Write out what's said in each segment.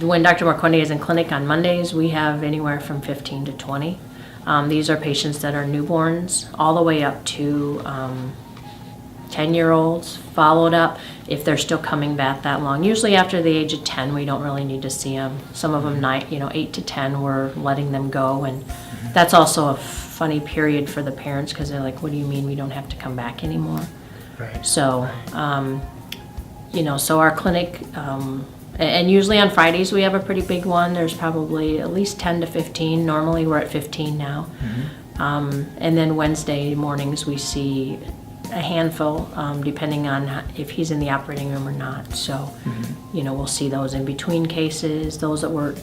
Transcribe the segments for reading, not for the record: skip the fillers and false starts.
When Dr. Marconde is in clinic on Mondays, we have anywhere from 15 to 20. These are patients that are newborns all the way up to 10-year-olds, followed up if they're still coming back that long. Usually after the age of 10, we don't really need to see them. Some of them, 8 to 10, we're letting them go. And that's also a funny period for the parents because they're like, what do you mean we don't have to come back anymore? Right. So, so our clinic, and usually on Fridays we have a pretty big one. There's probably at least 10 to 15. Normally we're at 15 now. And then Wednesday mornings we see a handful, depending on if he's in the operating room or not. So, we'll see those in between cases, those that we're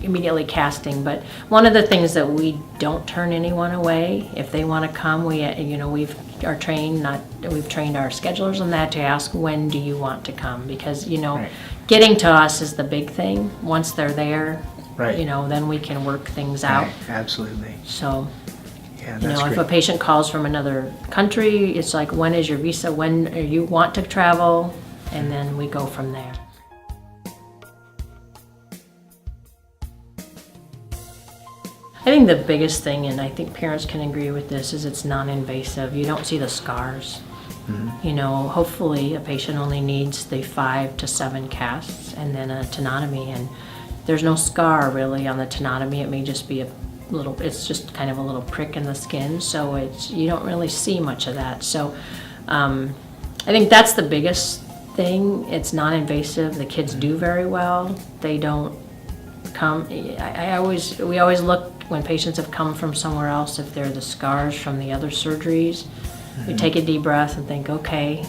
immediately casting. But one of the things that we don't turn anyone away. If they want to come, we've trained our schedulers on that to ask, when do you want to come? Because, Right. getting to us is the big thing. Once they're there, Right. then we can work things out. Right. Absolutely. So, Yeah, that's if great. a patient calls from another country, it's like, when is your visa? When you want to travel? And then we go from there. I think the biggest thing, and I think parents can agree with this, is it's non-invasive. You don't see the scars. Hopefully a patient only needs the 5 to 7 casts and then a tenotomy, and there's no scar really on the tenotomy. It may just be it's just kind of a little prick in the skin, so you don't really see much of that. So I think that's the biggest thing. It's non-invasive. The kids do very well. They don't come. We always look when patients have come from somewhere else, if they're the scars from the other surgeries. We take a deep breath and think, okay,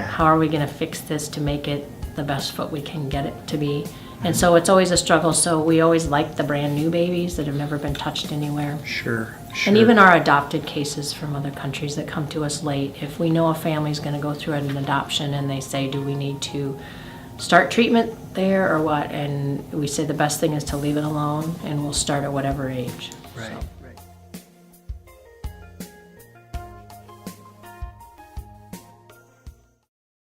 how are we going to fix this to make it the best foot we can get it to be? And so it's always a struggle. So we always like the brand new babies that have never been touched anywhere. Sure. And even our adopted cases from other countries that come to us late, if we know a family's going to go through an adoption and they say, do we need to start treatment there or what? And we say the best thing is to leave it alone, and we'll start at whatever age. Right. So.